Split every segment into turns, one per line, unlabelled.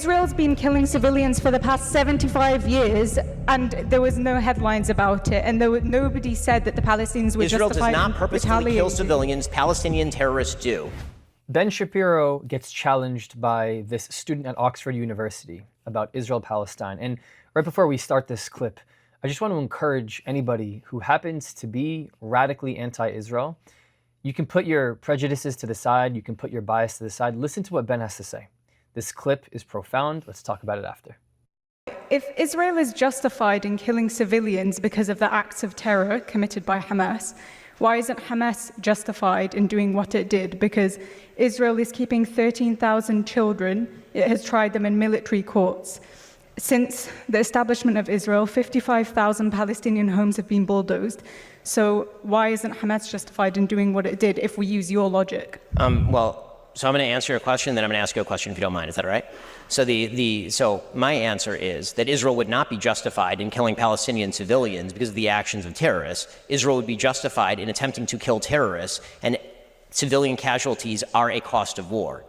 Israel's been killing civilians for the past 75 years, and there was no headlines about it, and nobody said that the Palestinians were
Israel
justified
does not purposely kill
retaliating.
civilians. Palestinian terrorists do.
Ben Shapiro gets challenged by this student at Oxford University about Israel-Palestine. And right before we start this clip, I just want to encourage anybody who happens to be radically anti-Israel. You can put your prejudices to the side. You can put your bias to the side. Listen to what Ben has to say. This clip is profound. Let's talk about it after.
If Israel is justified in killing civilians because of the acts of terror committed by Hamas, why isn't Hamas justified in doing what it did? Because Israel is keeping 13,000 children. It has tried them in military courts. Since the establishment of Israel, 55,000 Palestinian homes have been bulldozed. So why isn't Hamas justified in doing what it did if we use your logic?
So I'm going to answer your question, then I'm going to ask you a question if you don't mind. Is that all right? So my answer is that Israel would not be justified in killing Palestinian civilians because of the actions of terrorists. Israel would be justified in attempting to kill terrorists, and civilian casualties are a cost of war.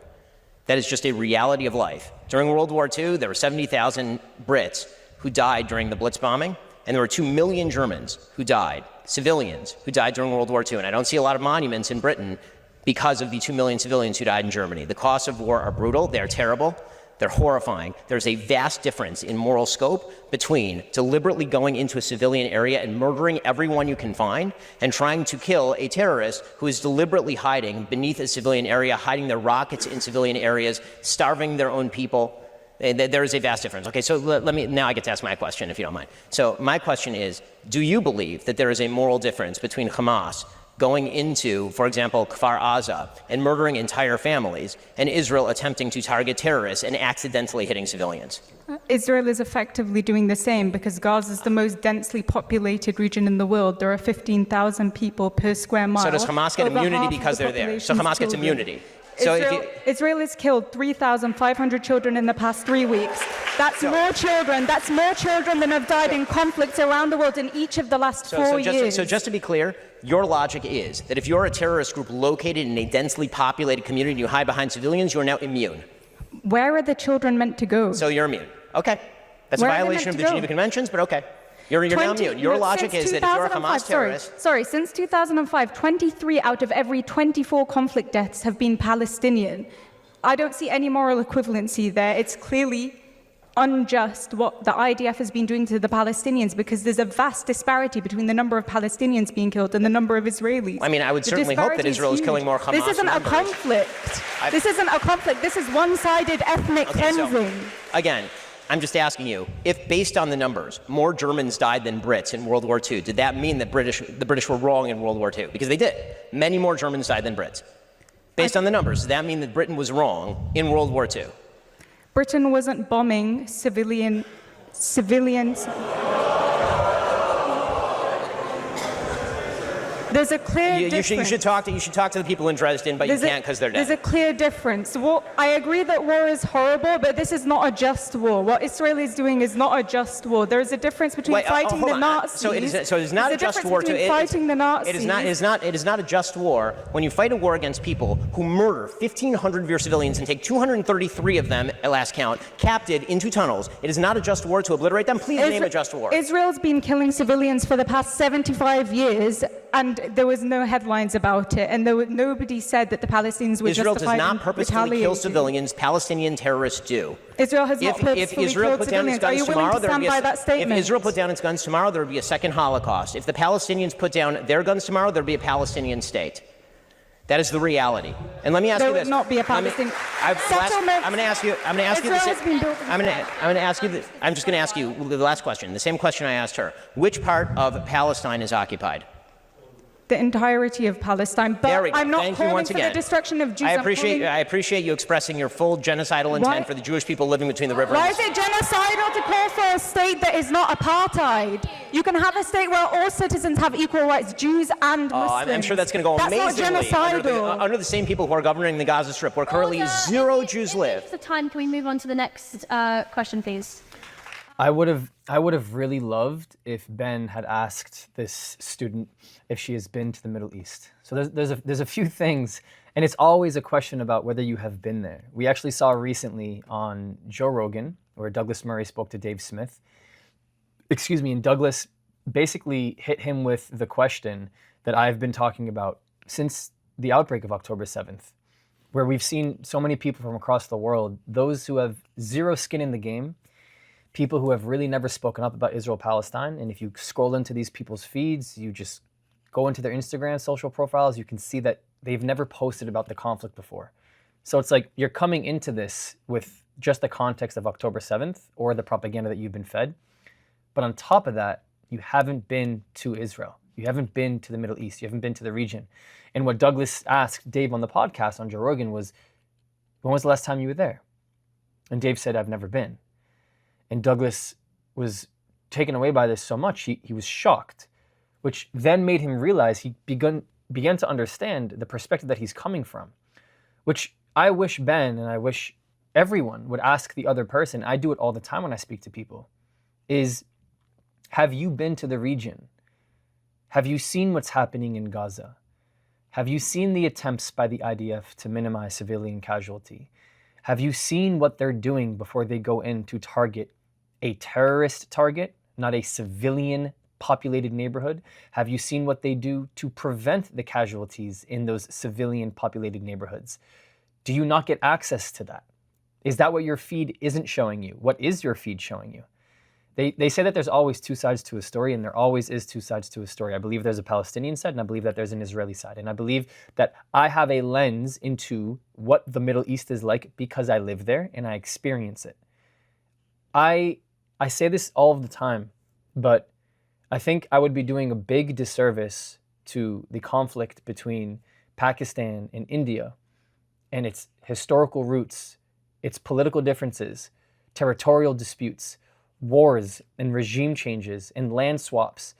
That is just a reality of life. During World War II, there were 70,000 Brits who died during the Blitz bombing, and there were 2 million Germans who died, civilians who died during World War II. And I don't see a lot of monuments in Britain because of the 2 million civilians who died in Germany. The costs of war are brutal, they're terrible, they're horrifying. There's a vast difference in moral scope between deliberately going into a civilian area and murdering everyone you can find and trying to kill a terrorist who is deliberately hiding beneath a civilian area, hiding their rockets in civilian areas, starving their own people. There is a vast difference. Okay, so now I get to ask my question, if you don't mind. So my question is, do you believe that there is a moral difference between Hamas going into, for example, Kfar Aza and murdering entire families, and Israel attempting to target terrorists and accidentally hitting civilians?
Israel is effectively doing the same because Gaza is the most densely populated region in the world. There are 15,000 people per square mile.
So does Hamas get immunity because they're there? So Hamas gets immunity.
Israel has killed 3,500 children in the past 3 weeks. That's more children. That's more children than have died in conflicts around the world in each of the last 4 years.
So just to be clear, your logic is that if you're a terrorist group located in a densely populated community and you hide behind civilians, you're now immune.
Where are the children meant to go?
So you're immune. Okay. That's a violation of the Geneva Conventions, but okay. You're now immune. Your logic is that if you're a Hamas terrorist...
Since 2005, 23 out of every 24 conflict deaths have been Palestinian. I don't see any moral equivalency there. It's clearly unjust what the IDF has been doing to the Palestinians because there's a vast disparity between the number of Palestinians being killed and the number of Israelis.
I mean, I would certainly hope that Israel is killing more Hamas
members. This isn't a conflict. This isn't a conflict. This is one-sided ethnic cleansing.
Again, I'm just asking you, if based on the numbers, more Germans died than Brits in World War II, did that mean that the British were wrong in World War II? Because they did. Many more Germans died than Brits. Based on the numbers, does that mean that Britain was wrong in World War II?
Britain wasn't bombing civilians. There's a clear difference.
You should talk to the people in Dresden, but you can't because they're dead.
There's a clear difference. Well, I agree that war is horrible, but this is not a just war. What Israel is doing is not a just war. There is a difference between fighting the Nazis.
So it is not a just war.
Fighting the Nazis.
It is not a just war when you fight a war against people who murder 1,500 of your civilians and take 233 of them, at last count, captive into tunnels. It is not a just war to obliterate them. Please name a just war.
Israel's been killing civilians for the past 75 years, and there was no headlines about it, and nobody said that the Palestinians were
Israel
justified in
does not purposefully kill civilians. Palestinian terrorists do.
Israel has not purposefully killed civilians. Are you willing to stand by that statement?
If Israel put down its guns tomorrow, there would be a second Holocaust. If the Palestinians put down their guns tomorrow, there would be a Palestinian state. That is the reality. And let me ask you this.
There would not be a Palestinian
settlement. I'm going to ask you. I'm just going to ask you the last question. The same question I asked her. Which part of Palestine is occupied?
The entirety of Palestine, but I'm not calling for the destruction of Jews.
I appreciate you expressing your full genocidal intent for the Jewish people living between the rivers.
Why is it genocidal to call for a state that is not apartheid? You can have a state where all citizens have equal rights, Jews and Muslims.
I'm sure that's going to go amazingly
that's not genocidal.
Under the same people who are governing the Gaza Strip, where currently zero Jews live.
The time. Can we move on to the next question, please?
I would have really loved if Ben had asked this student if she has been to the Middle East. So there's a few things And it's always a question about whether you have been there. We actually saw recently on Joe Rogan, where Douglas Murray spoke to Dave Smith. And Douglas basically hit him with the question that I've been talking about since the outbreak of October 7th, where we've seen so many people from across the world, those who have zero skin in the game, people who have really never spoken up about Israel-Palestine. And if you scroll into these people's feeds, you just go into their Instagram social profiles, you can see that they've never posted about the conflict before. So it's like you're coming into this with just the context of October 7th or the propaganda that you've been fed. But on top of that, you haven't been to Israel. You haven't been to the Middle East. You haven't been to the region. And what Douglas asked Dave on the podcast on Joe Rogan was, when was the last time you were there? And Dave said, I've never been. And Douglas was taken away by this so much, he was shocked, which then made him realize he began to understand the perspective that he's coming from, which I wish Ben and I wish everyone would ask the other person. I do it all the time when I speak to people, is, have you been to the region? Have you seen what's happening in Gaza? Have you seen the attempts by the IDF to minimize civilian casualty? Have you seen what they're doing before they go in to target a terrorist target, not a civilian populated neighborhood? Have you seen what they do to prevent the casualties in those civilian populated neighborhoods? Do you not get access to that? Is that what your feed isn't showing you? What is your feed showing you? They say that there's always two sides to a story, and there always is two sides to a story. I believe there's a Palestinian side, and I believe that there's an Israeli side. And I believe that I have a lens into what the Middle East is like because I live there and I experience it. I say this all of the time, but I think I would be doing a big disservice to the conflict between Pakistan and India and its historical roots, its political differences, territorial disputes, wars and regime changes and land swaps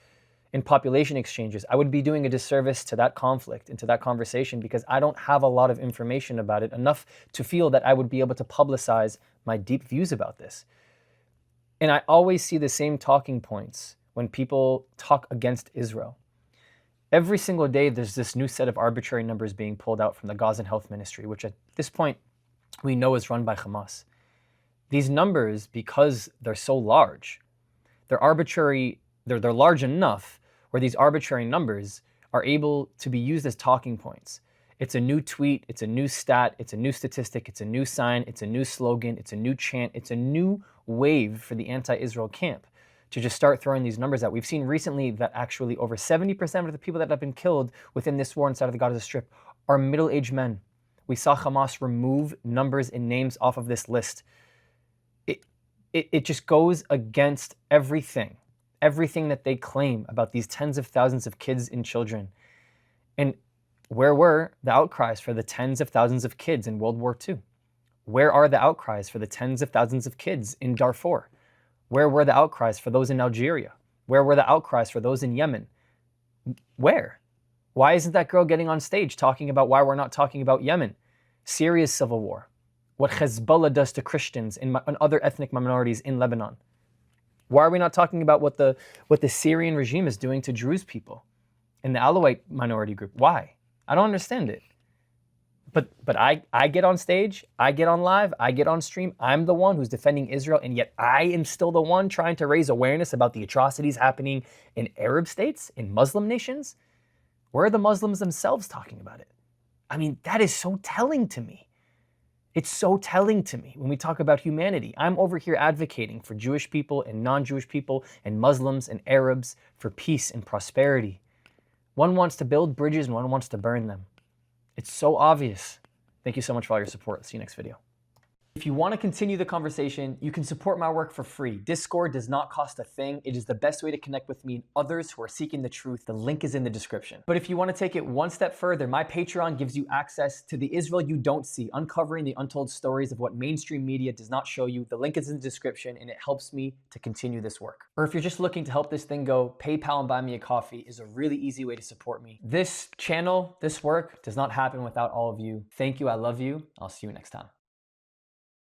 and population exchanges. I would be doing a disservice to that conflict and to that conversation because I don't have a lot of information about it, enough to feel that I would be able to publicize my deep views about this. And I always see the same talking points when people talk against Israel. Every single day, there's this new set of arbitrary numbers being pulled out from the Gazan Health Ministry, which at this point we know is run by Hamas. These numbers, because they're so large, they're arbitrary, they're large enough where these arbitrary numbers are able to be used as talking points. It's a new tweet, it's a new stat, it's a new statistic, it's a new sign, it's a new slogan, it's a new chant, it's a new wave for the anti-Israel camp to just start throwing these numbers out. We've seen recently that actually over 70% of the people that have been killed within this war inside of the Gaza Strip are middle-aged men. We saw Hamas remove numbers and names off of this list. It just goes against everything that they claim about these tens of thousands of kids and children. And where were the outcries for the tens of thousands of kids in World War II? Where are the outcries for the tens of thousands of kids in Darfur? Where were the outcries for those in Algeria? Where were the outcries for those in Yemen? Where? Why isn't that girl getting on stage talking about why we're not talking about Yemen, Syria's civil war, what Hezbollah does to Christians and other ethnic minorities in Lebanon? Why are we not talking about what the Syrian regime is doing to Druze people and the Alawite minority group? Why? I don't understand it. But I get on stage, I get on live, I get on stream. I'm the one who's defending Israel, and yet I am still the one trying to raise awareness about the atrocities happening in Arab states, in Muslim nations. Where are the Muslims themselves talking about it? I mean, that is so telling to me. It's so telling to me when we talk about humanity. I'm over here advocating for Jewish people and non-Jewish people and Muslims and Arabs for peace and prosperity. One wants to build bridges and one wants to burn them. It's so obvious. Thank you so much for all your support. See you next video. If you want to continue the conversation, you can support my work for free. Discord does not cost a thing. It is the best way to connect with me and others who are seeking the truth. The link is in the description. But if you want to take it one step further, my Patreon gives you access to the Israel you don't see, uncovering the untold stories of what mainstream media does not show you. The link is in the description, and it helps me to continue this work. Or if you're just looking to help this thing go, PayPal and Buy Me a Coffee is a really easy way to support me. This channel, this work does not happen without all of you. Thank you. I love you. I'll see you next time.